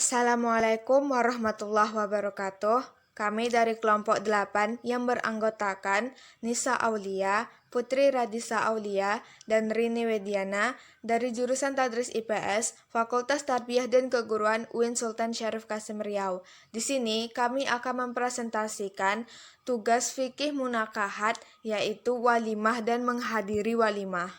Assalamualaikum warahmatullahi wabarakatuh. Kami dari kelompok 8 yang beranggotakan Nisa Aulia, Putri Radisa Aulia, dan Rini Wediana dari jurusan Tadris IPS, Fakultas Tarbiyah dan Keguruan UIN Sultan Syarif Kasim Riau. Di sini kami akan mempresentasikan tugas fikih munakahat, yaitu walimah dan menghadiri walimah.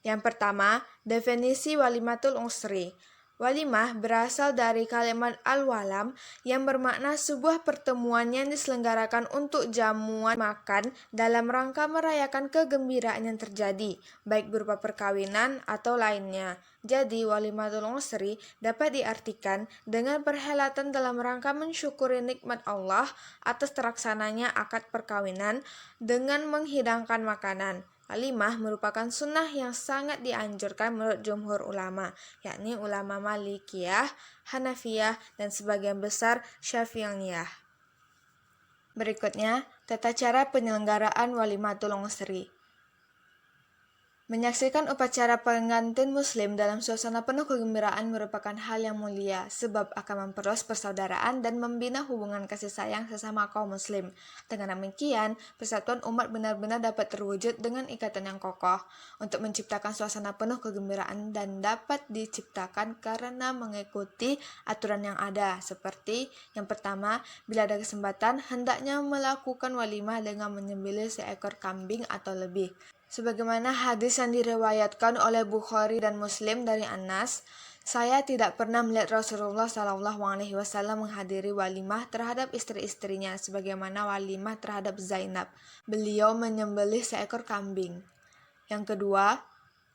Yang pertama, definisi walimatul usri. Walimah berasal dari kalimat al-walam yang bermakna sebuah pertemuan yang diselenggarakan untuk jamuan makan dalam rangka merayakan kegembiraan yang terjadi, baik berupa perkawinan atau lainnya. Jadi, walimatul usri dapat diartikan dengan perhelatan dalam rangka mensyukuri nikmat Allah atas terlaksananya akad perkawinan dengan menghidangkan makanan. Walimah merupakan sunnah yang sangat dianjurkan menurut jumhur ulama, yakni ulama Malikiyah, Hanafiyah, dan sebagian besar Syafi'iyah. Berikutnya, tata cara penyelenggaraan walimatul usri. Menyaksikan upacara pengantin muslim dalam suasana penuh kegembiraan merupakan hal yang mulia, sebab akan memperluas persaudaraan dan membina hubungan kasih sayang sesama kaum muslim. Dengan demikian, persatuan umat benar-benar dapat terwujud dengan ikatan yang kokoh, untuk menciptakan suasana penuh kegembiraan dan dapat diciptakan karena mengikuti aturan yang ada, seperti yang pertama, bila ada kesempatan, hendaknya melakukan walimah dengan menyembelih seekor kambing atau lebih. Sebagaimana hadis yang diriwayatkan oleh Bukhari dan Muslim dari Anas, saya tidak pernah melihat Rasulullah SAW menghadiri walimah terhadap istri-istrinya sebagaimana walimah terhadap Zainab. Beliau menyembelih seekor kambing. Yang kedua,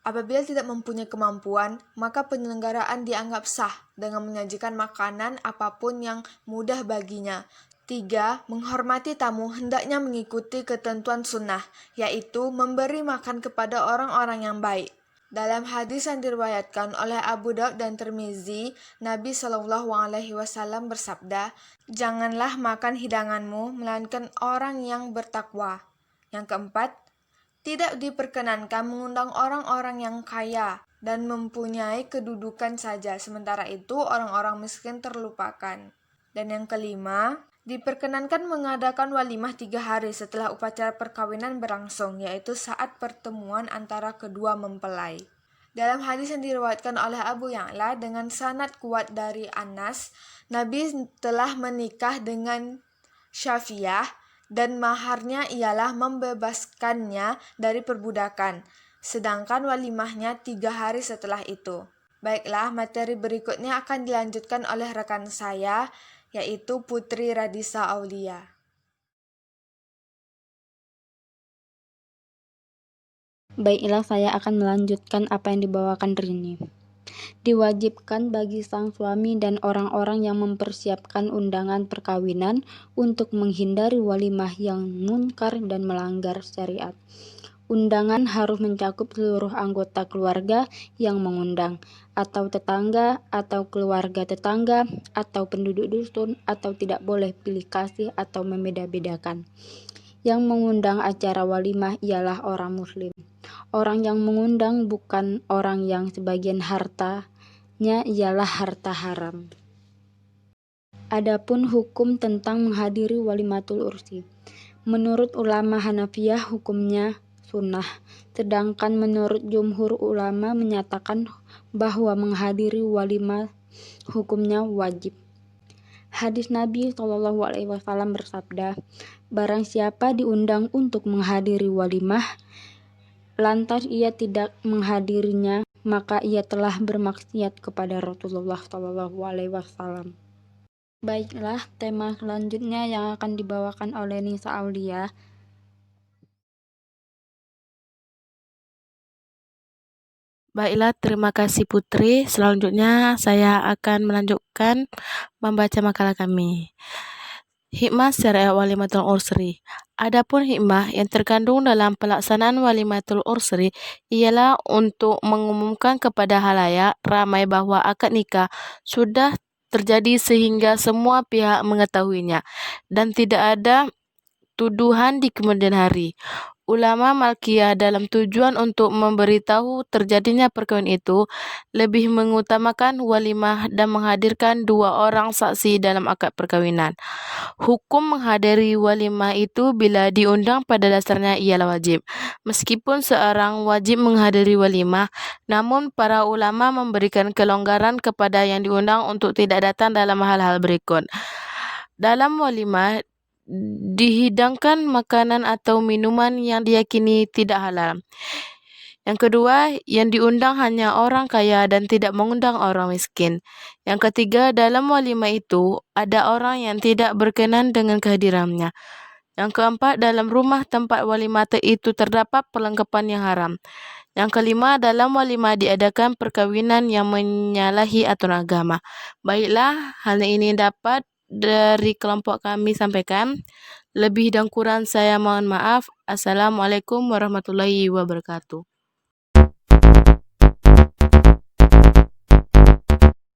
apabila tidak mempunyai kemampuan, maka penyelenggaraan dianggap sah dengan menyajikan makanan apapun yang mudah baginya. 3. Menghormati tamu hendaknya mengikuti ketentuan sunnah, yaitu memberi makan kepada orang-orang yang baik. Dalam hadis yang diriwayatkan oleh Abu Daud dan Tirmizi, Nabi SAW bersabda, "Janganlah makan hidanganmu, melainkan orang yang bertakwa." Yang keempat, tidak diperkenankan mengundang orang-orang yang kaya dan mempunyai kedudukan saja, sementara itu orang-orang miskin terlupakan. Dan yang kelima, diperkenankan mengadakan walimah 3 hari setelah upacara perkawinan berlangsung, yaitu saat pertemuan antara kedua mempelai. Dalam hadis yang diriwayatkan oleh Abu Ya'la dengan sanad kuat dari Anas, Nabi telah menikah dengan Syafiyah dan maharnya ialah membebaskannya dari perbudakan, sedangkan walimahnya 3 hari setelah itu. Baiklah, materi berikutnya akan dilanjutkan oleh rekan saya, yaitu Putri Radisa Aulia. Baiklah, saya akan melanjutkan apa yang dibawakan Rini. Diwajibkan bagi sang suami dan orang-orang yang mempersiapkan undangan perkawinan untuk menghindari walimah yang munkar dan melanggar syariat. Undangan harus mencakup seluruh anggota keluarga yang mengundang, atau tetangga, atau keluarga tetangga, atau penduduk dusun, atau tidak boleh pilih kasih atau membeda-bedakan. Yang mengundang acara walimah ialah orang muslim. Orang yang mengundang bukan orang yang sebagian hartanya ialah harta haram. Adapun hukum tentang menghadiri walimatul ursi. Menurut ulama Hanafiyah hukumnya sunnah, sedangkan menurut jumhur ulama menyatakan bahwa menghadiri walimah hukumnya wajib. Hadis Nabi SAW bersabda, barang siapa diundang untuk menghadiri walimah, lantas ia tidak menghadirinya, maka ia telah bermaksiat kepada Rasulullah SAW. Baiklah, tema selanjutnya yang akan dibawakan oleh Nisa Aulia. Baiklah, terima kasih Putri. Selanjutnya saya akan melanjutkan membaca makalah kami. Hikmah syariat walimatul usri. Adapun hikmah yang terkandung dalam pelaksanaan walimatul usri ialah untuk mengumumkan kepada halayak ramai bahawa akad nikah sudah terjadi sehingga semua pihak mengetahuinya dan tidak ada tuduhan di kemudian hari. ulama Malkiyah dalam tujuan untuk memberitahu terjadinya perkawinan itu lebih mengutamakan walimah dan menghadirkan 2 orang saksi dalam akad perkawinan. Hukum menghadiri walimah itu bila diundang pada dasarnya ialah wajib. Meskipun seorang wajib menghadiri walimah, namun para ulama memberikan kelonggaran kepada yang diundang untuk tidak datang dalam hal-hal berikut. Dalam walimah dihidangkan makanan atau minuman yang diyakini tidak halal. Yang kedua, yang diundang hanya orang kaya dan tidak mengundang orang miskin. Yang ketiga, dalam walimah itu ada orang yang tidak berkenan dengan kehadirannya. Yang keempat, dalam rumah tempat walimah itu terdapat perlengkapan yang haram. Yang kelima, dalam walimah diadakan perkawinan yang menyalahi aturan agama. Baiklah, hal ini dapat dari kelompok kami sampaikan. Lebih dan kurang saya mohon maaf. Assalamualaikum warahmatullahi wabarakatuh.